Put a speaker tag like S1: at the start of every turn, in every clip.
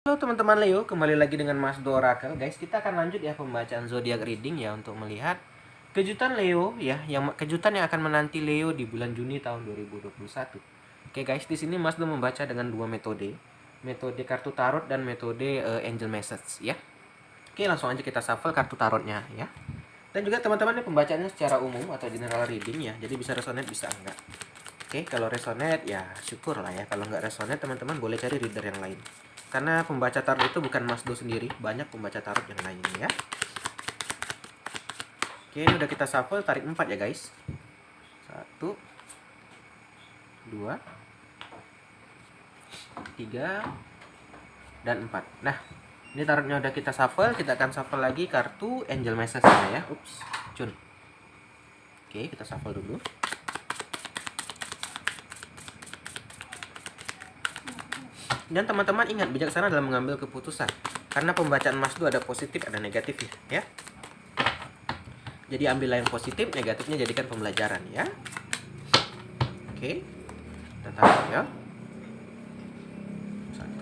S1: Halo teman-teman Leo, kembali lagi dengan Mas Do Oracle. Guys, kita akan lanjut ya pembacaan zodiak reading ya untuk melihat kejutan Leo ya, kejutan yang akan menanti Leo di bulan Juni tahun 2021. Oke guys, di sini Mas Do membaca dengan dua metode. Metode kartu tarot dan metode angel message ya. Oke, langsung aja kita shuffle kartu tarotnya ya. Dan juga teman-teman ini pembacaannya secara umum atau general reading ya. Jadi bisa resonate bisa enggak. Oke, kalau resonate ya syukur lah ya. Kalau nggak resonate teman-teman boleh cari reader yang lain. Karena pembaca tarot itu bukan Mas Do sendiri, banyak pembaca tarot yang lain ya. Oke, ini udah kita shuffle, tarik 4 ya guys. 1 2 3 dan 4. Nah, ini tarotnya udah kita shuffle, kita akan shuffle lagi kartu angel message-nya ya. Ups, cun. Oke, kita shuffle dulu. Dan teman-teman ingat, bijaksana dalam mengambil keputusan. Karena pembacaan Mas Do ada positif, ada negatifnya ya. Jadi ambillah yang positif, negatifnya jadikan pembelajaran ya. Oke, kita taruh ya. 1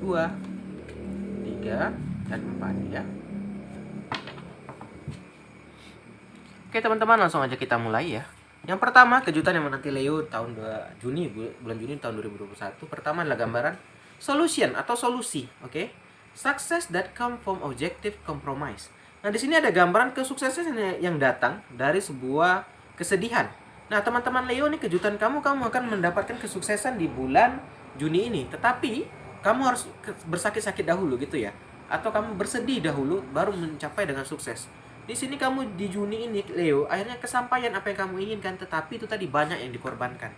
S1: 2 3 dan 4 ya. Oke teman-teman, langsung aja kita mulai ya. Yang pertama, kejutan yang menanti Leo tahun bulan Juni tahun 2021. Pertama adalah gambaran solution atau solusi, oke? Success that come from objective compromise. Nah, di sini ada gambaran kesuksesan yang datang dari sebuah kesedihan. Nah, teman-teman Leo, nih kejutan kamu akan mendapatkan kesuksesan di bulan Juni ini. Tetapi kamu harus bersakit-sakit dahulu gitu ya. Atau kamu bersedih dahulu baru mencapai dengan sukses. Di sini kamu di Juni ini Leo, akhirnya kesampaian apa yang kamu inginkan, tetapi itu tadi banyak yang dikorbankan.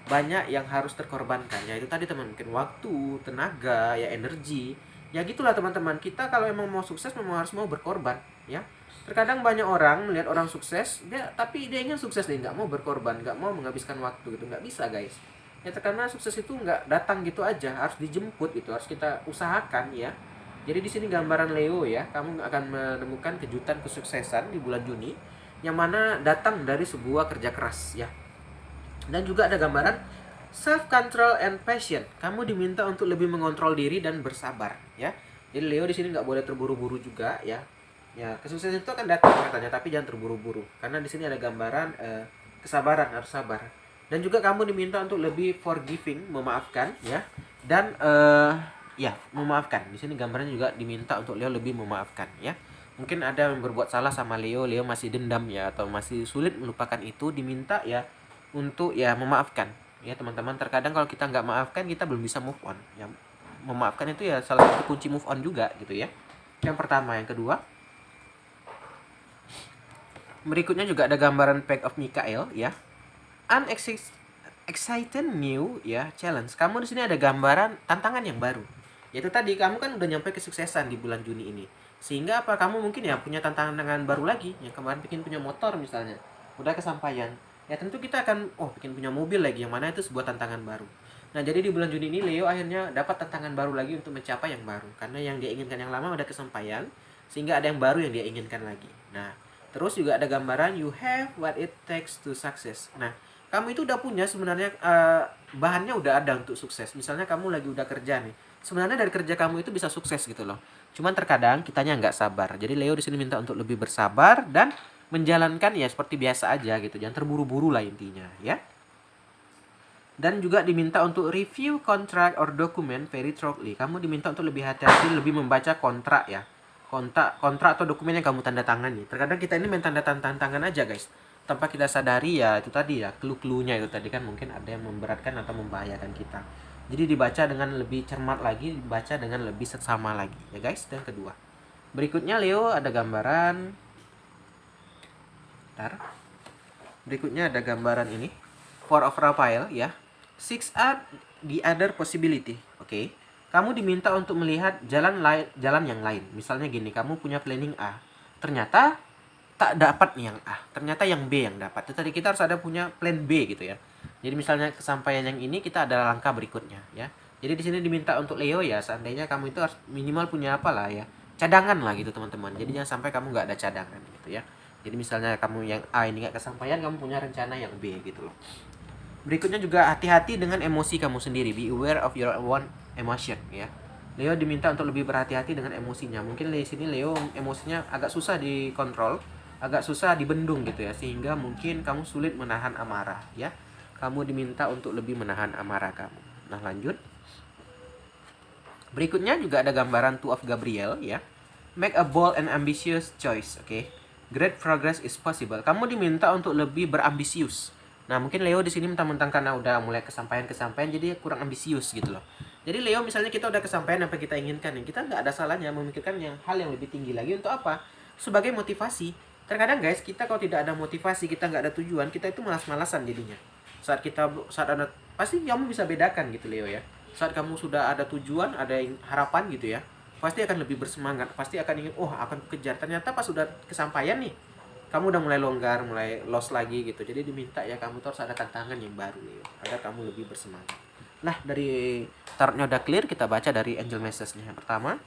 S1: Banyak yang harus terkorbankan. Ya itu tadi teman, mungkin waktu, tenaga, ya energi. Ya gitulah teman-teman. Kita kalau emang mau sukses memang harus mau berkorban, ya. Terkadang banyak orang melihat orang sukses, tapi dia ingin sukses, dia nggak mau berkorban, nggak mau menghabiskan waktu gitu, nggak bisa guys. Ya karena sukses itu nggak datang gitu aja, harus dijemput gitu, harus kita usahakan ya. Jadi di sini gambaran Leo ya, kamu akan menemukan kejutan kesuksesan di bulan Juni yang mana datang dari sebuah kerja keras ya. Dan juga ada gambaran self control and passion. Kamu diminta untuk lebih mengontrol diri dan bersabar ya. Jadi Leo di sini nggak boleh terburu-buru juga ya. Ya, kesuksesan itu akan datang katanya, tapi jangan terburu-buru. Karena di sini ada gambaran kesabaran, harus sabar. Dan juga kamu diminta untuk lebih forgiving, memaafkan ya. Dan ya, memaafkan. Di sini gambarnya juga diminta untuk Leo lebih memaafkan ya. Mungkin ada yang berbuat salah sama Leo masih dendam ya, atau masih sulit melupakan itu, diminta ya untuk ya memaafkan. Ya teman-teman, terkadang kalau kita nggak maafkan kita belum bisa move on. Ya, memaafkan itu ya salah satu kunci move on juga gitu ya. Yang pertama, yang kedua. Berikutnya juga ada gambaran Pack of Michael ya. Excited new ya challenge. Kamu di sini ada gambaran tantangan yang baru. Yaitu tadi kamu kan udah nyampe kesuksesan di bulan Juni ini. Sehingga apa, kamu mungkin ya punya tantangan baru lagi. Yang kemarin bikin punya motor misalnya, udah kesampaian. Ya tentu kita akan bikin punya mobil lagi, yang mana itu sebuah tantangan baru. Nah, jadi di bulan Juni ini Leo akhirnya dapat tantangan baru lagi untuk mencapai yang baru. Karena yang dia inginkan yang lama udah kesampaian, sehingga ada yang baru yang dia inginkan lagi. Nah, terus juga ada gambaran you have what it takes to success. Nah, kamu itu udah punya sebenarnya bahannya udah ada untuk sukses. Misalnya kamu lagi udah kerja nih, sebenarnya dari kerja kamu itu bisa sukses gitu loh. Cuman terkadang kitanya nggak sabar. Jadi Leo di sini minta untuk lebih bersabar dan menjalankan ya seperti biasa aja gitu. Jangan terburu-buru lah intinya ya. Dan juga diminta untuk review contract or document very thoroughly. Kamu diminta untuk lebih hati-hati, lebih membaca kontrak ya. Kontrak atau dokumen yang kamu tanda tangani. Terkadang kita ini main tanda tangan aja guys, tanpa kita sadari ya itu tadi ya, clue-cluenya itu tadi kan mungkin ada yang memberatkan atau membahayakan kita. Jadi dibaca dengan lebih cermat lagi, dibaca dengan lebih seksama lagi ya guys. Dan kedua, berikutnya Leo ada gambaran berikutnya ada gambaran ini Four of Raphael ya. Six out the other possibility. Oke. Kamu diminta untuk melihat jalan yang lain. Misalnya gini, kamu punya planning A, ternyata tak dapat nih yang A, ternyata yang B yang dapat. Itu tadi kita harus ada punya plan B gitu ya. Jadi misalnya kesampaian yang ini, kita ada langkah berikutnya ya. Jadi di sini diminta untuk Leo ya, seandainya kamu itu harus minimal punya apa lah ya, cadangan lah gitu teman-teman. Jadi jangan sampai kamu nggak ada cadangan gitu ya. Jadi misalnya kamu yang A ini nggak kesampaian, kamu punya rencana yang B gitu loh. Berikutnya juga hati-hati dengan emosi kamu sendiri. Be aware of your own emotion ya. Leo diminta untuk lebih berhati-hati dengan emosinya. Mungkin di sini Leo emosinya agak susah dikontrol, agak susah dibendung gitu ya, sehingga mungkin kamu sulit menahan amarah ya. Kamu diminta untuk lebih menahan amarah kamu. Nah, lanjut. Berikutnya juga ada gambaran Two of Gabriel ya. Make a bold and ambitious choice, oke. Great progress is possible. Kamu diminta untuk lebih berambisius. Nah, mungkin Leo di sini mentang-mentang karena udah mulai kesampaian jadi kurang ambisius gitu loh. Jadi Leo misalnya kita udah kesampaian apa kita inginkan, kita nggak ada salahnya memikirkan hal yang lebih tinggi lagi untuk apa? Sebagai motivasi. Terkadang guys, kita kalau tidak ada motivasi, kita nggak ada tujuan, kita itu malas-malasan jadinya. Saat ada, pasti kamu bisa bedakan gitu Leo ya. Saat kamu sudah ada tujuan, ada harapan gitu ya, pasti akan lebih bersemangat, pasti akan ingin, akan kejar. Ternyata pas sudah kesampaian nih, kamu udah mulai longgar, mulai lost lagi gitu. Jadi diminta ya kamu tuh harus ada tantangan yang baru Leo, agar kamu lebih bersemangat. Nah, dari tarotnya udah clear, kita baca dari angel message-nya. Yang pertama,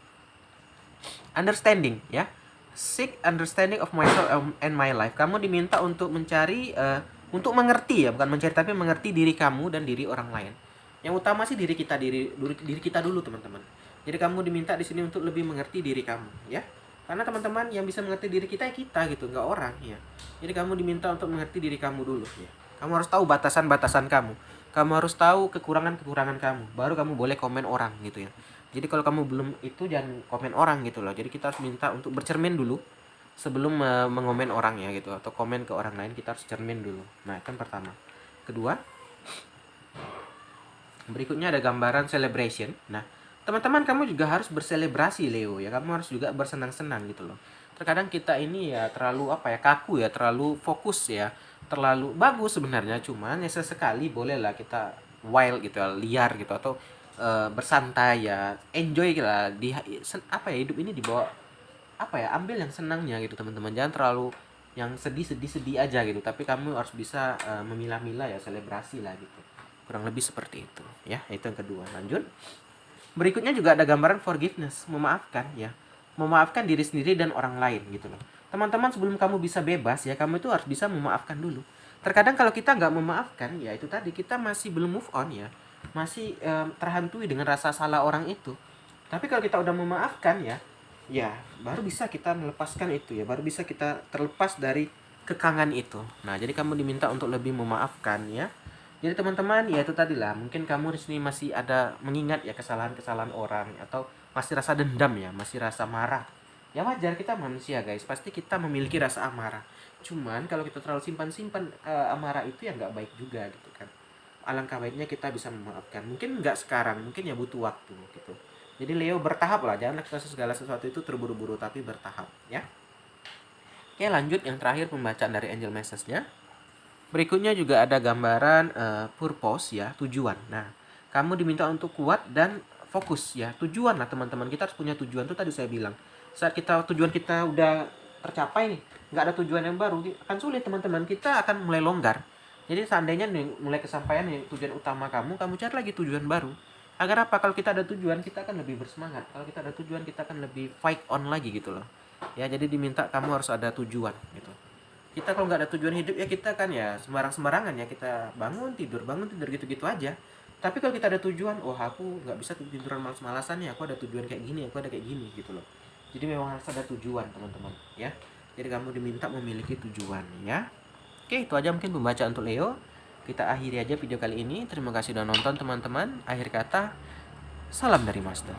S1: understanding ya. Seek understanding of myself and my life. Kamu diminta untuk mencari, untuk mengerti ya, bukan mencari tapi mengerti diri kamu dan diri orang lain. Yang utama sih diri kita dulu teman-teman. Jadi kamu diminta di sini untuk lebih mengerti diri kamu ya. Karena teman-teman yang bisa mengerti diri kita gitu, nggak orang ya. Jadi kamu diminta untuk mengerti diri kamu dulu ya. Kamu harus tahu batasan-batasan kamu. Kamu harus tahu kekurangan-kekurangan kamu. Baru kamu boleh komen orang gitu ya. Jadi kalau kamu belum itu, jangan komen orang gitu loh. Jadi kita harus minta untuk bercermin dulu sebelum mengomen orang ya gitu, atau komen ke orang lain, kita harus cermin dulu. Nah, itu yang pertama. Kedua, berikutnya ada gambaran celebration. Nah, teman-teman kamu juga harus berselebrasi Leo ya. Kamu harus juga bersenang-senang gitu loh. Terkadang kita ini ya terlalu kaku ya, terlalu fokus ya, terlalu bagus sebenarnya, cuman ya sesekali bolehlah kita wild gitu ya, liar gitu, atau bersantai ya, enjoy lah hidup ini dibawa ambil yang senangnya gitu teman-teman. Jangan terlalu yang sedih aja gitu, tapi kamu harus bisa memilah-milah ya, selebrasi lah gitu. Kurang lebih seperti itu ya. Itu yang kedua. Lanjut. Berikutnya juga ada gambaran forgiveness, memaafkan ya. Memaafkan diri sendiri dan orang lain gitu loh. Teman-teman, sebelum kamu bisa bebas ya, kamu itu harus bisa memaafkan dulu. Terkadang kalau kita nggak memaafkan ya, itu tadi kita masih belum move on ya. Masih terhantui dengan rasa salah orang itu. Tapi kalau kita udah memaafkan ya baru bisa kita melepaskan itu ya, baru bisa kita terlepas dari kekangan itu. Nah, jadi kamu diminta untuk lebih memaafkan ya. Jadi teman-teman, ya itu tadi lah, mungkin kamu di sini masih ada mengingat ya kesalahan-kesalahan orang, atau masih rasa dendam ya, masih rasa marah. Ya wajar, kita manusia guys, pasti kita memiliki rasa amarah. Cuman kalau kita terlalu simpan-simpan amarah itu ya nggak baik juga gitu kan. Alangkah baiknya kita bisa memaafkan. Mungkin nggak sekarang, mungkin ya butuh waktu gitu. Jadi Leo, bertahap lah, jangan segala sesuatu itu terburu-buru, tapi bertahap ya. Oke, lanjut yang terakhir pembacaan dari angel message-nya. Berikutnya juga ada gambaran purpose ya, tujuan. Nah, kamu diminta untuk kuat dan fokus ya. Tujuan lah teman-teman, kita harus punya tujuan, tuh tadi saya bilang. Saat tujuan kita udah tercapai nih, nggak ada tujuan yang baru, akan sulit teman-teman, kita akan mulai longgar. Jadi seandainya nih, mulai kesampaian nih tujuan utama kamu cari lagi tujuan baru. Agar apa? Kalau kita ada tujuan, kita akan lebih bersemangat. Kalau kita ada tujuan, kita akan lebih fight on lagi gitu loh. Ya, jadi diminta kamu harus ada tujuan gitu. Kita kalau nggak ada tujuan hidup ya, kita kan ya sembarangan ya, kita bangun tidur gitu-gitu aja. Tapi kalau kita ada tujuan, aku nggak bisa tiduran malas-malasan ya, aku ada tujuan kayak gini, aku ada kayak gini gitu loh. Jadi memang harus ada tujuan teman-teman ya. Jadi kamu diminta memiliki tujuan ya. Oke, itu aja mungkin pembacaan untuk Leo. Kita akhiri aja video kali ini. Terima kasih sudah nonton teman-teman. Akhir kata, salam dari Master.